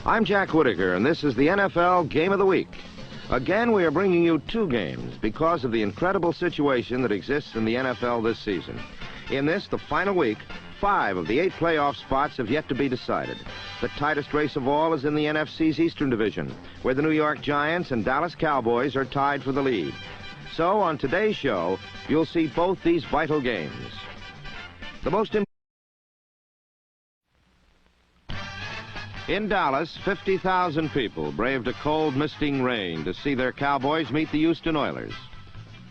I'm Jack Whitaker, and this is the NFL Game of the Week. Again, we are bringing you two games because of the incredible situation that exists in the NFL this season. In this, the final week, 5 of the 8 playoff spots have yet to be decided. The tightest race of all is in the NFC's Eastern Division, where the New York Giants and Dallas Cowboys are tied for the lead. So, on today's show, you'll see both these vital games. The most important. In Dallas, 50,000 people braved a cold, misting rain to see their Cowboys meet the Houston Oilers.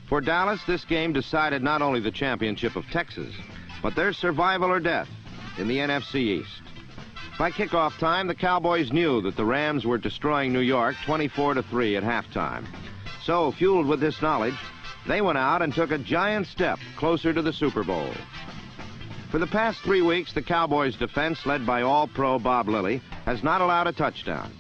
For Dallas, this game decided not only the championship of Texas, but their survival or death in the NFC East. By kickoff time, the Cowboys knew that the Rams were destroying New York 24-3 at halftime. So, fueled with this knowledge, they went out and took a giant step closer to the Super Bowl. For the past 3 weeks, the Cowboys' defense, led by All-Pro Bob Lilly, has not allowed a touchdown.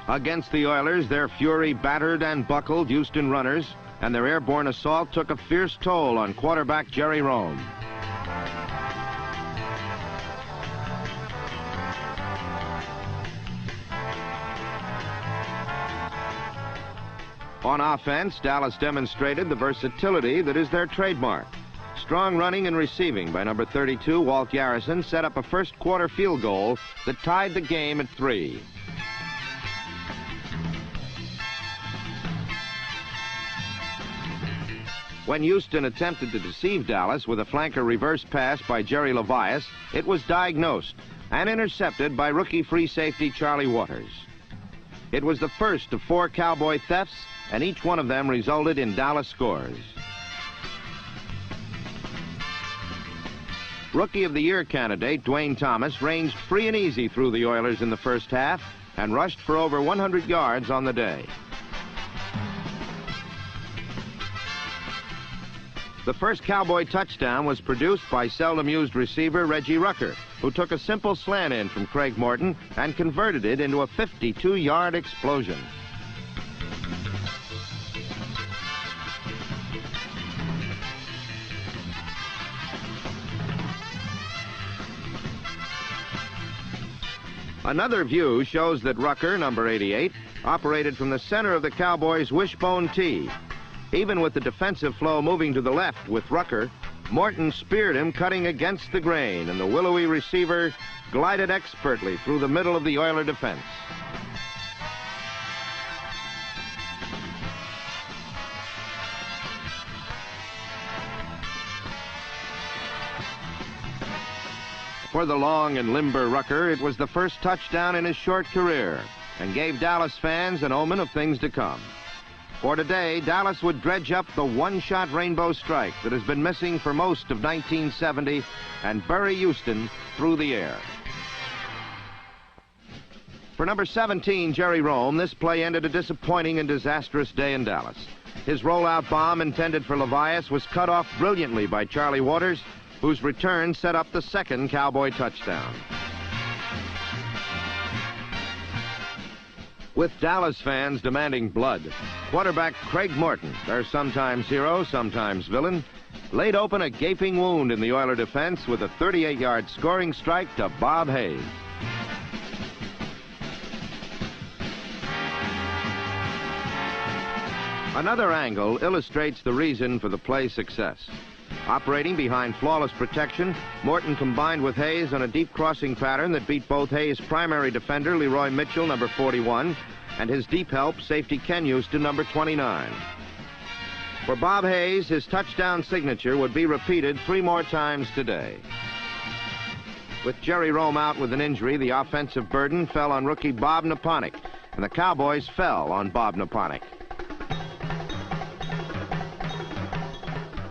Against the Oilers, their fury battered and buckled Houston runners, and their airborne assault took a fierce toll on quarterback Jerry Rome. On offense, Dallas demonstrated the versatility that is their trademark. Strong running and receiving by number 32, Walt Garrison, set up a first-quarter field goal that tied the game at 3. When Houston attempted to deceive Dallas with a flanker reverse pass by Jerry Levias, it was diagnosed and intercepted by rookie free safety Charlie Waters. It was the first of 4 Cowboy thefts, and each one of them resulted in Dallas scores. Rookie of the Year candidate Dwayne Thomas ranged free and easy through the Oilers in the first half and rushed for over 100 yards on the day. The first Cowboy touchdown was produced by seldom-used receiver Reggie Rucker, who took a simple slant in from Craig Morton and converted it into a 52-yard explosion. Another view shows that Rucker, number 88, operated from the center of the Cowboys' wishbone tee. Even with the defensive flow moving to the left with Rucker, Morton speared him cutting against the grain, and the willowy receiver glided expertly through the middle of the Oiler defense. For the long and limber Rucker, it was the first touchdown in his short career and gave Dallas fans an omen of things to come. For today, Dallas would dredge up the one-shot rainbow strike that has been missing for most of 1970 and bury Houston through the air. For number 17, Jerry Rome, this play ended a disappointing and disastrous day in Dallas. His rollout bomb intended for Levias was cut off brilliantly by Charlie Waters, whose return set up the second Cowboy touchdown. With Dallas fans demanding blood, quarterback Craig Morton, their sometimes hero, sometimes villain, laid open a gaping wound in the Oiler defense with a 38-yard scoring strike to Bob Hayes. Another angle illustrates the reason for the play's success. Operating behind flawless protection, Morton combined with Hayes on a deep crossing pattern that beat both Hayes' primary defender, Leroy Mitchell, number 41, and his deep help, safety Ken Houston, number 29. For Bob Hayes, his touchdown signature would be repeated 3 more times today. With Jerry Rome out with an injury, the offensive burden fell on rookie Bob Naponic, and the Cowboys fell on Bob Naponic.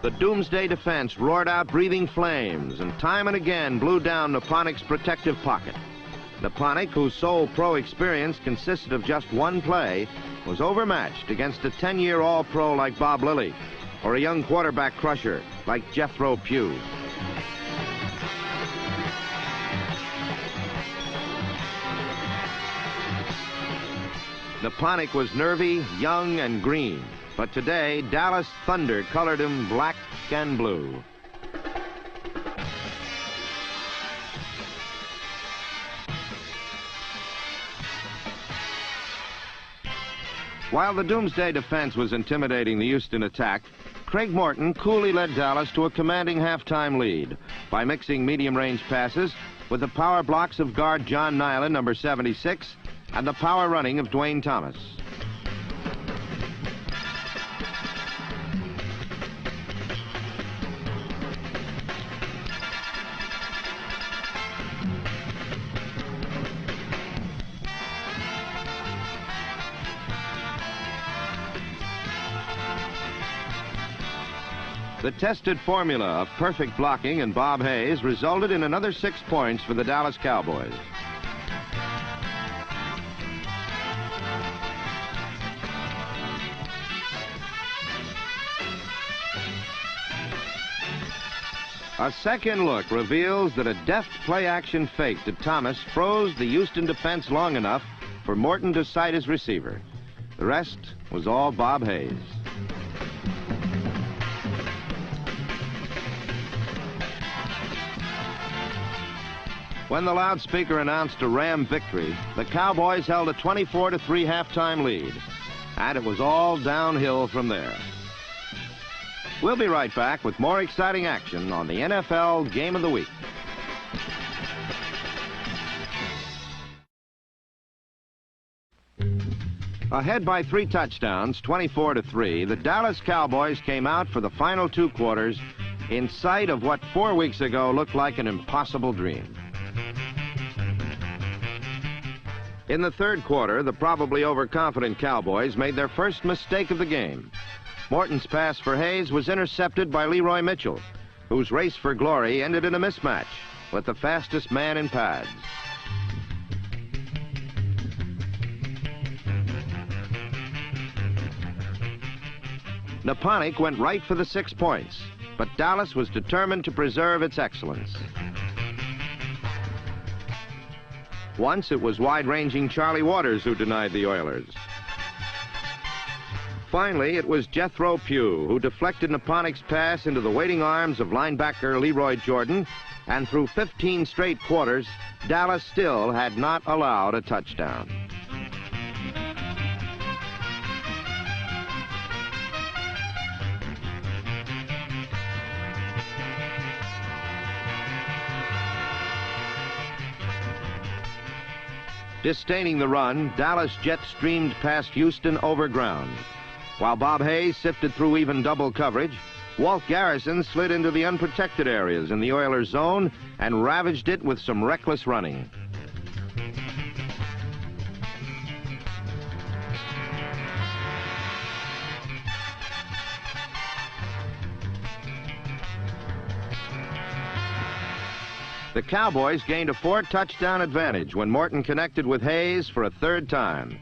The doomsday defense roared out breathing flames and time and again blew down Naponic's protective pocket. Naponic, whose sole pro experience consisted of just one play, was overmatched against a 10-year All-Pro like Bob Lilly or a young quarterback crusher like Jethro Pugh. Naponic was nervy, young, and green. But today, Dallas Thunder colored him black and blue. While the Doomsday defense was intimidating the Houston attack, Craig Morton coolly led Dallas to a commanding halftime lead by mixing medium-range passes with the power blocks of guard John Nyland, number 76, and the power running of Dwayne Thomas. The tested formula of perfect blocking and Bob Hayes resulted in another 6 points for the Dallas Cowboys. A second look reveals that a deft play-action fake to Thomas froze the Houston defense long enough for Morton to sight his receiver. The rest was all Bob Hayes. When the loudspeaker announced a Ram victory, the Cowboys held a 24-3 halftime lead, and it was all downhill from there. We'll be right back with more exciting action on the NFL Game of the Week. Ahead by 3 touchdowns, 24-3, the Dallas Cowboys came out for the final 2 quarters in sight of what 4 weeks ago looked like an impossible dream. In the third quarter, the probably overconfident Cowboys made their first mistake of the game. Morton's pass for Hayes was intercepted by Leroy Mitchell, whose race for glory ended in a mismatch with the fastest man in pads. Naponic went right for the 6 points, but Dallas was determined to preserve its excellence. Once it was wide-ranging Charlie Waters who denied the Oilers. Finally, it was Jethro Pugh who deflected Naponic's pass into the waiting arms of linebacker Leroy Jordan, and through 15 straight quarters, Dallas still had not allowed a touchdown. Disdaining the run, Dallas jet streamed past Houston over ground. While Bob Hayes sifted through even double coverage, Walt Garrison slid into the unprotected areas in the Oilers' zone and ravaged it with some reckless running. The Cowboys gained a 4-touchdown advantage when Morton connected with Hayes for a 3rd time.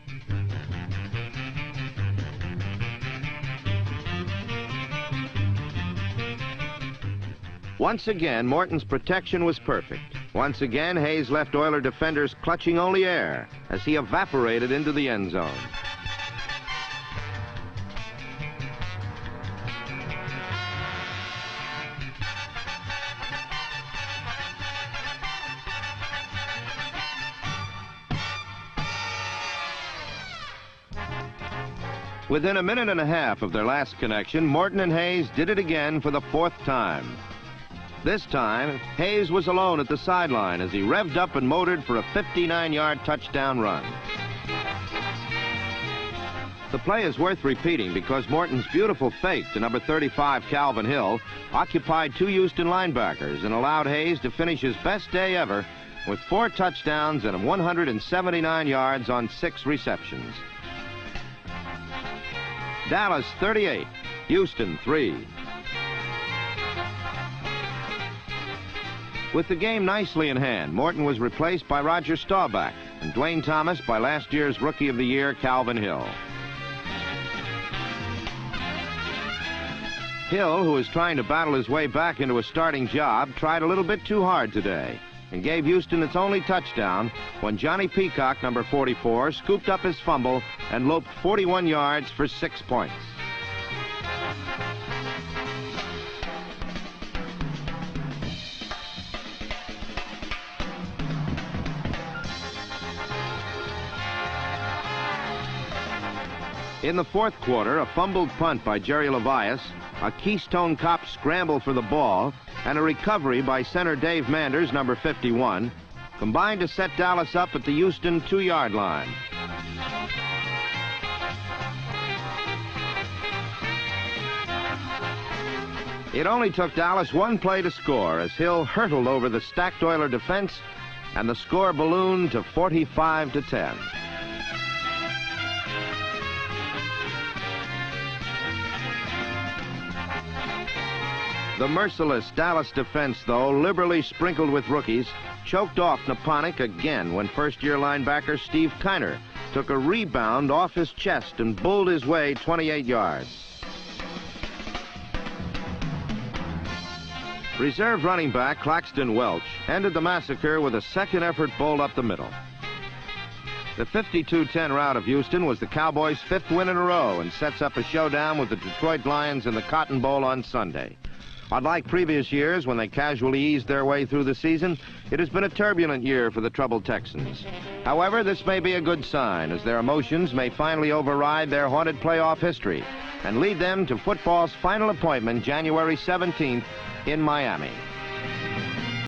Once again, Morton's protection was perfect. Once again, Hayes left Oiler defenders clutching only air as he evaporated into the end zone. Within a minute and a half of their last connection, Morton and Hayes did it again for the 4th time. This time, Hayes was alone at the sideline as he revved up and motored for a 59-yard touchdown run. The play is worth repeating because Morton's beautiful fake to number 35, Calvin Hill, occupied 2 Houston linebackers and allowed Hayes to finish his best day ever with 4 touchdowns and 179 yards on 6 receptions. Dallas 38, Houston 3. With the game nicely in hand, Morton was replaced by Roger Staubach and Dwayne Thomas by last year's Rookie of the Year, Calvin Hill. Hill, who is trying to battle his way back into a starting job, tried a little bit too hard today and gave Houston its only touchdown when Johnny Peacock, number 44, scooped up his fumble and loped 41 yards for 6 points. In the fourth quarter, a fumbled punt by Jerry Levias, a Keystone Cop scramble for the ball, and a recovery by center Dave Manders, number 51, combined to set Dallas up at the Houston 2-yard line. It only took Dallas one play to score as Hill hurtled over the stacked Oiler defense, and the score ballooned to 45-10. The merciless Dallas defense, though, liberally sprinkled with rookies, choked off Naponic again when first-year linebacker Steve Kiner took a rebound off his chest and bulled his way 28 yards. Reserve running back Claxton Welch ended the massacre with a second-effort bowl up the middle. The 52-10 rout of Houston was the Cowboys' 5th win in a row and sets up a showdown with the Detroit Lions in the Cotton Bowl on Sunday. Unlike previous years when they casually eased their way through the season, it has been a turbulent year for the troubled Texans. However, this may be a good sign, as their emotions may finally override their haunted playoff history and lead them to football's final appointment January 17th in Miami.